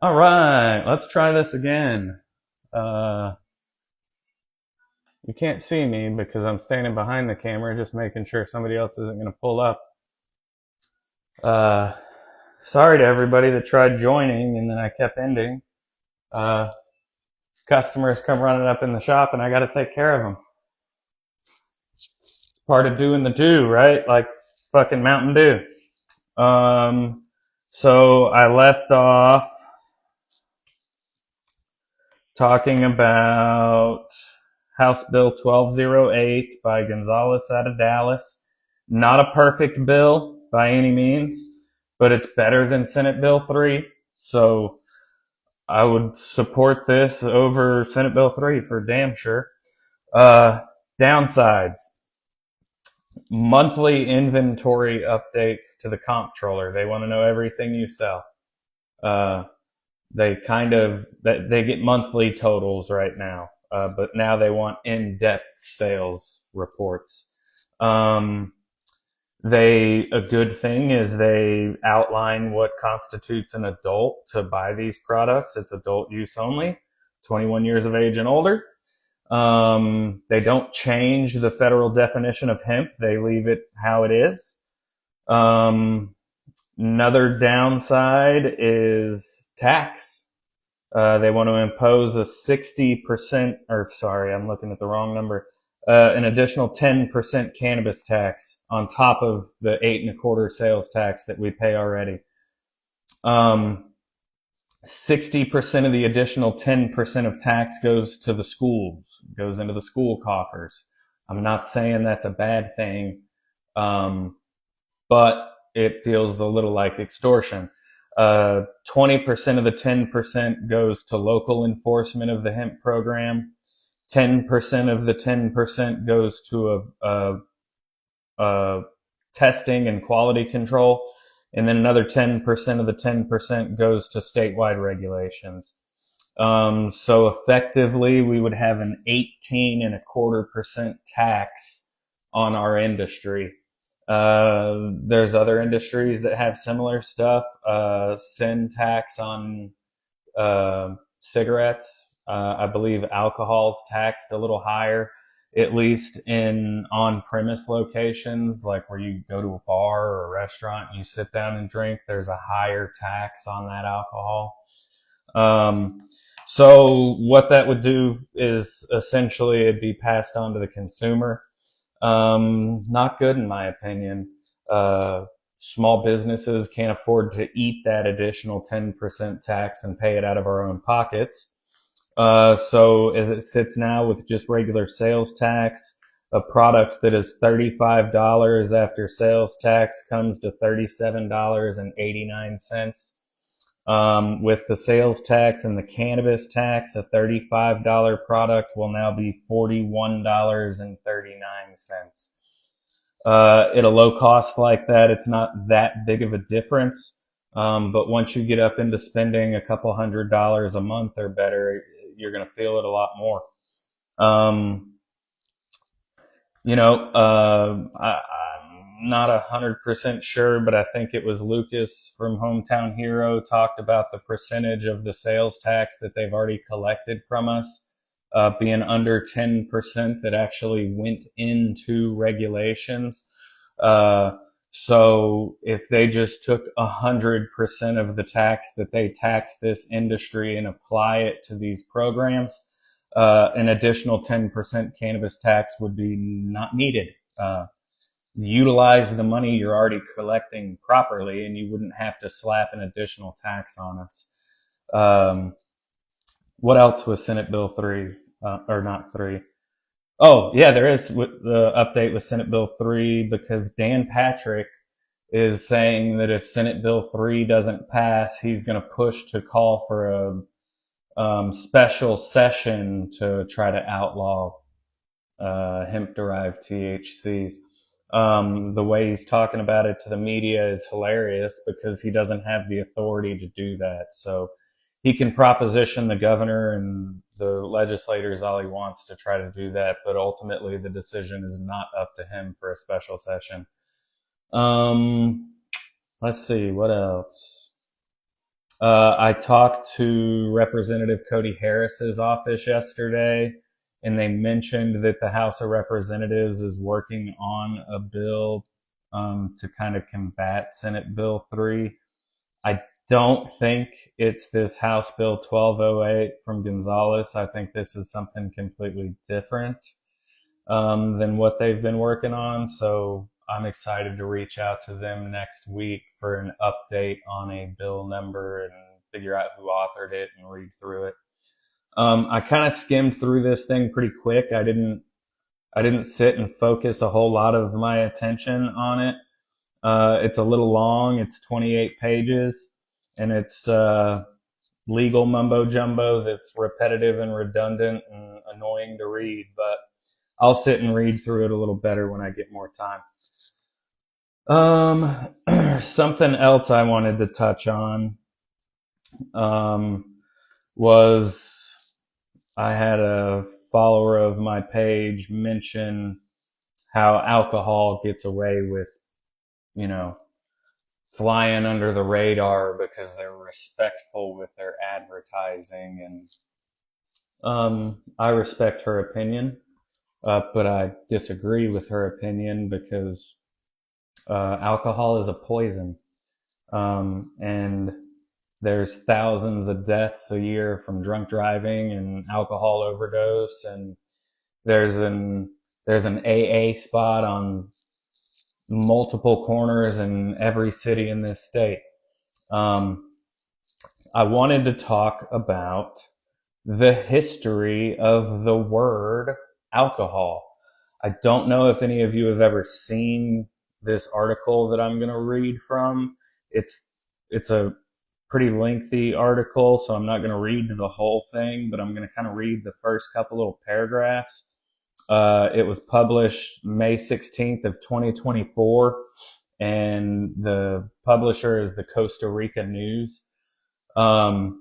All right, let's try this again. You can't see me because I'm standing behind the camera, just making sure somebody else isn't going to pull up. Uh, Sorry to everybody that tried joining and then I kept ending. Uh, Customers come running up in the shop and I got to take care of them. It's part of doing the do, right? Like fucking Mountain Dew. So I left off talking about House Bill 1208 by Gonzalez out of Dallas. Not a perfect bill by any means, but it's better than Senate Bill 3. So I would support this over Senate Bill 3 for damn sure. Downsides. Monthly inventory updates to the comptroller. They want to know everything you sell. They get monthly totals right now, but now they want in-depth sales reports. A good thing is they outline what constitutes an adult to buy these products. It's adult use only, 21 years of age and older. They don't change the federal definition of hemp. They leave it how it is. Another downside is tax. They want to impose a 60%, or sorry, I'm looking at the wrong number, an additional 10% cannabis tax on top of the 8.25% sales tax that we pay already. 60% of the additional 10% of tax goes to the schools, goes into the school coffers. I'm not saying that's a bad thing, but it feels a little like extortion. 20% of the 10% goes to local enforcement of the hemp program. 10% of the 10% goes to a testing and quality control. And then another 10% of the 10% goes to statewide regulations. So effectively, we would have an 18.25% tax on our industry. There's other industries that have similar stuff. Sin tax on cigarettes. I believe alcohol's taxed a little higher, at least in on-premise locations, like where you go to a bar or a restaurant and you sit down and drink. There's a higher tax on that alcohol. So what that would do is essentially it'd be passed on to the consumer. Not good in my opinion. Small businesses can't afford to eat that additional 10% tax and pay it out of our own pockets. So as it sits now with just regular sales tax, a product that is $35 after sales tax comes to $37.89. With the sales tax and the cannabis tax, a $35 product will now be $41.39. At a low cost like that, it's not that big of a difference. But once you get up into spending a couple $100 a month or better, you're going to feel it a lot more. I'm not 100% sure, but I think it was Lucas from Hometown Hero talked about the percentage of the sales tax that they've already collected from us being under 10% that actually went into regulations. So if they just took 100% of the tax that they tax this industry and apply it to these programs, an additional 10% cannabis tax would be not needed. Utilize the money you're already collecting properly and you wouldn't have to slap an additional tax on us. What else was Senate Bill 3? Or not 3? Oh, yeah, there is the update with Senate Bill 3 because Dan Patrick is saying that if Senate Bill 3 doesn't pass, he's going to push to call for a special session to try to outlaw hemp-derived THCs. The way he's talking about it to the media is hilarious because he doesn't have the authority to do that. So he can proposition the governor and the legislators all he wants to try to do that, but ultimately the decision is not up to him for a special session. Let's see, what else? I talked to Representative Cody Harris's office yesterday, and they mentioned that the House of Representatives is working on a bill to kind of combat Senate Bill 3. I don't think it's this House Bill 1208 from Gonzalez. I think this is something completely different than what they've been working on. So I'm excited to reach out to them next week for an update on a bill number and figure out who authored it and read through it. I kind of skimmed through this thing pretty quick. I didn't sit and focus a whole lot of my attention on it. It's a little long. It's 28 pages, and it's legal mumbo jumbo that's repetitive and redundant and annoying to read. But I'll sit and read through it a little better when I get more time. Something else I wanted to touch on was I had a follower of my page mention how alcohol gets away with, flying under the radar because they're respectful with their advertising. And I respect her opinion, but I disagree with her opinion because alcohol is a poison. And there's thousands of deaths a year from drunk driving and alcohol overdose. And there's an AA spot on multiple corners in every city in this state. I wanted to talk about the history of the word alcohol. I don't know if any of you have ever seen this article that I'm going to read from. It's a pretty lengthy article, so I'm not going to read the whole thing, but I'm going to kind of read the first couple little paragraphs. It was published May 16th of 2024, and the publisher is the Costa Rica News. But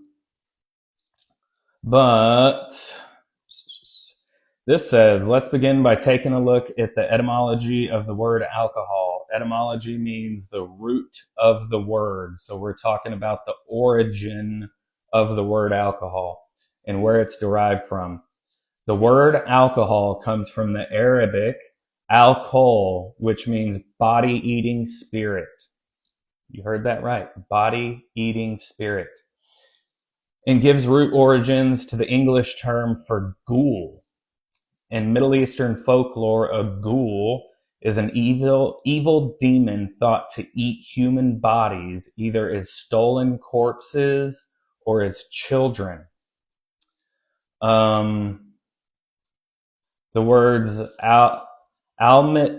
this says, let's begin by taking a look at the etymology of the word alcohol. Etymology means the root of the word. So we're talking about the origin of the word alcohol and where it's derived from. The word alcohol comes from the Arabic alcohol, which means body-eating spirit. You heard that right, body-eating spirit. And gives root origins to the English term for ghoul. In Middle Eastern folklore, a ghoul is an evil demon thought to eat human bodies, either as stolen corpses or as children. The words almabic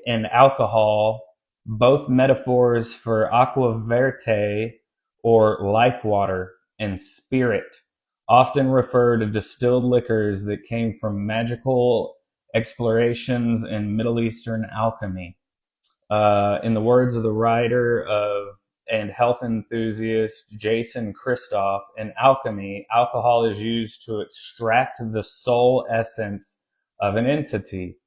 and alcohol, both metaphors for aqua verte or life water, and spirit, often refer to distilled liquors that came from magical explorations in Middle Eastern alchemy. In the words of the writer and health enthusiast Jason Christoff, in alchemy, alcohol is used to extract the soul essence of an entity.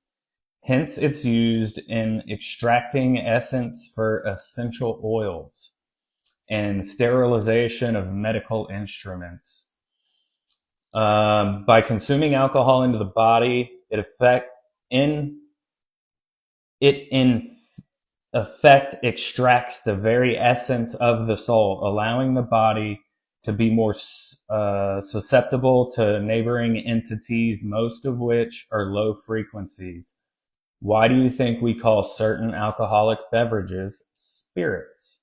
Hence, it's used in extracting essence for essential oils and sterilization of medical instruments. By consuming alcohol into the body, it in effect extracts the very essence of the soul, allowing the body to be more susceptible to neighboring entities, most of which are low frequencies. Why do you think we call certain alcoholic beverages spirits?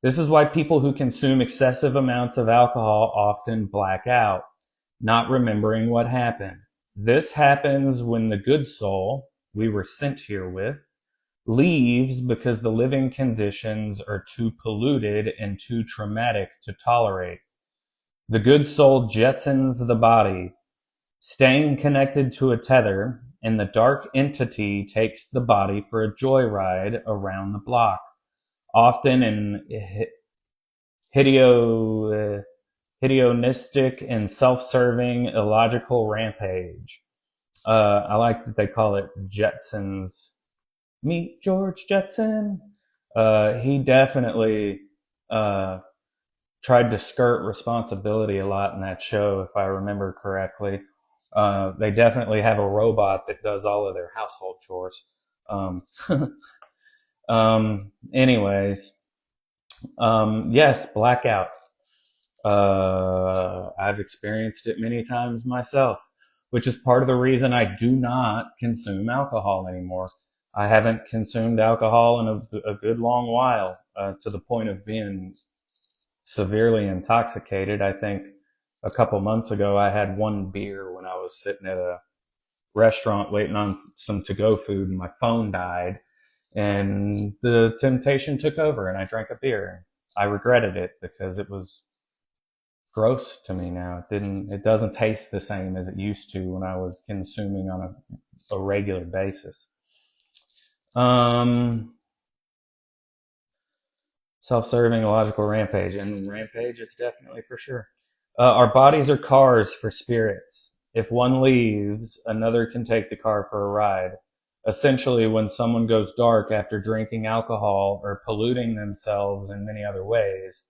This is why people who consume excessive amounts of alcohol often black out, not remembering what happened. This happens when the good soul we were sent here with leaves because the living conditions are too polluted and too traumatic to tolerate. The good soul jetsons the body, staying connected to a tether, and the dark entity takes the body for a joyride around the block, often in hedonistic and self-serving illogical rampage. I like that they call it Jetsons. Meet George Jetson. He definitely tried to skirt responsibility a lot in that show, if I remember correctly. They definitely have a robot that does all of their household chores. Um, anyways, yes, blackout. I've experienced it many times myself, which is part of the reason I do not consume alcohol anymore. I haven't consumed alcohol in a good long while, to the point of being severely intoxicated. I think a couple months ago I had one beer when I was sitting at a restaurant waiting on some to-go food, and my phone died, and the temptation took over, and I drank a beer. I regretted it because it was gross to me now. It doesn't taste the same as it used to when I was consuming on a regular basis. Self-serving illogical rampage, and rampage is definitely for sure. Our bodies are cars for spirits. If one leaves, another can take the car for a ride. Essentially, when someone goes dark after drinking alcohol or polluting themselves in many other ways,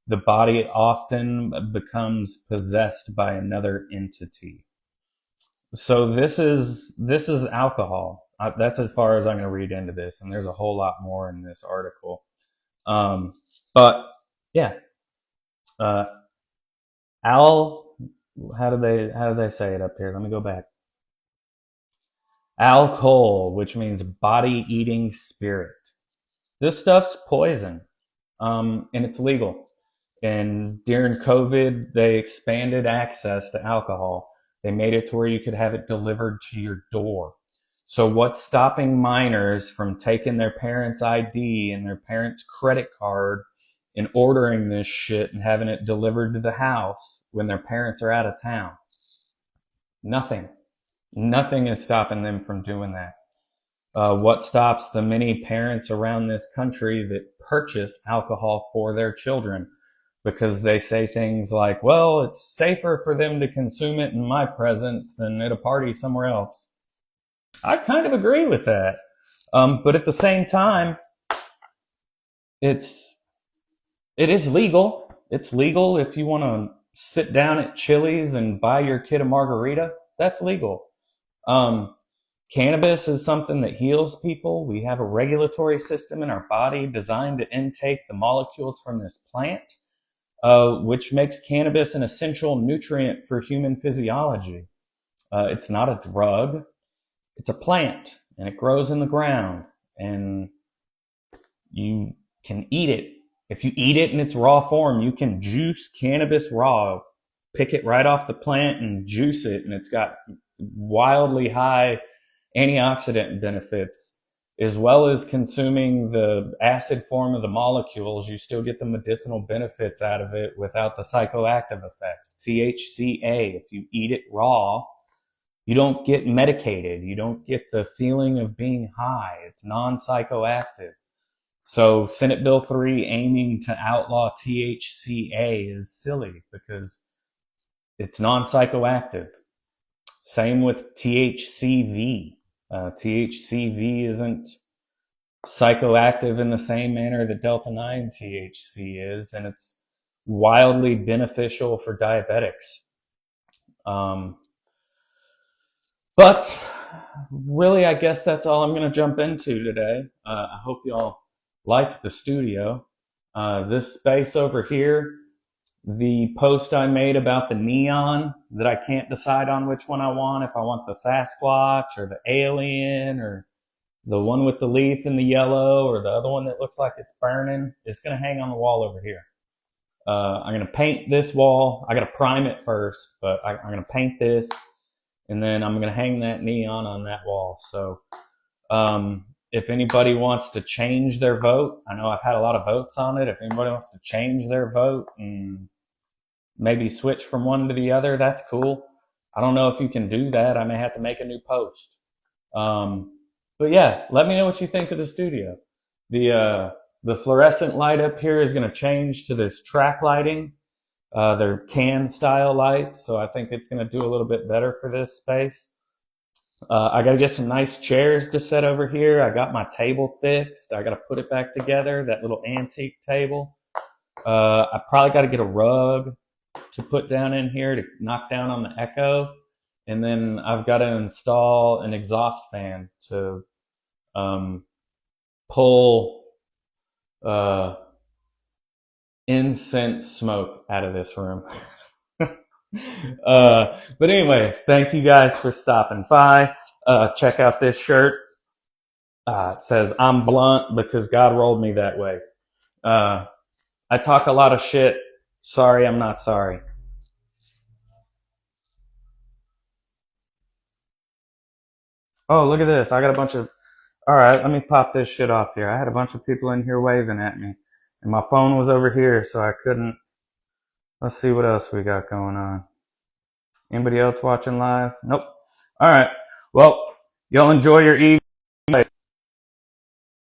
the body often becomes possessed by another entity. So this is alcohol. That's as far as I'm going to read into this, and there's a whole lot more in this article. But yeah, how do they say it up here? Let me go back. Alcohol, which means body-eating spirit. This stuff's poison, and it's legal. And during COVID, they expanded access to alcohol. They made it to where you could have it delivered to your door. So what's stopping minors from taking their parents' ID and their parents' credit card and ordering this shit and having it delivered to the house when their parents are out of town? Nothing. Nothing is stopping them from doing that. What stops the many parents around this country that purchase alcohol for their children? Because they say things like, well, it's safer for them to consume it in my presence than at a party somewhere else. I kind of agree with that. But at the same time, it is legal. It's legal if you want to sit down at Chili's and buy your kid a margarita. That's legal. Cannabis is something that heals people. We have a regulatory system in our body designed to intake the molecules from this plant, which makes cannabis an essential nutrient for human physiology. It's not a drug. It's a plant, and it grows in the ground, and you can eat it. If you eat it in its raw form, you can juice cannabis raw, pick it right off the plant and juice it, and it's got wildly high antioxidant benefits. As well as consuming the acid form of the molecules, you still get the medicinal benefits out of it without the psychoactive effects. THCA, if you eat it raw, you don't get medicated. You don't get the feeling of being high. It's non-psychoactive. So Senate Bill 3 aiming to outlaw THCA is silly because it's non-psychoactive. Same with THCV. THCV isn't psychoactive in the same manner that Delta-9 THC is, and it's wildly beneficial for diabetics. But really, I guess that's all I'm going to jump into today. I hope y'all like the studio. This space over here, the post I made about the neon that I can't decide on which one I want, if I want the Sasquatch or the alien or the one with the leaf in the yellow or the other one that looks like it's burning, it's going to hang on the wall over here. I'm going to paint this wall. I got to prime it first, but I'm going to paint this, and then I'm going to hang that neon on that wall. So if anybody wants to change their vote, I know I've had a lot of votes on it. If anybody wants to change their vote and maybe switch from one to the other, that's cool. I don't know if you can do that. I may have to make a new post. But yeah, let me know what you think of the studio. The fluorescent light up here is going to change to this track lighting. They're can style lights, so I think it's going to do a little bit better for this space. I got to get some nice chairs to set over here. I got my table fixed. I got to put it back together, that little antique table. I probably got to get a rug to put down in here to knock down on the echo. And then I've got to install an exhaust fan to pull incense smoke out of this room. But anyways, thank you guys for stopping by. Check out this shirt. It says, "I'm blunt because God rolled me that way." I talk a lot of shit. Sorry, I'm not sorry. Oh, look at this. I got a bunch of... All right, let me pop this shit off here. I had a bunch of people in here waving at me. And my phone was over here, so I couldn't... Let's see what else we got going on. Anybody else watching live? Nope. All right. Well, y'all enjoy your evening.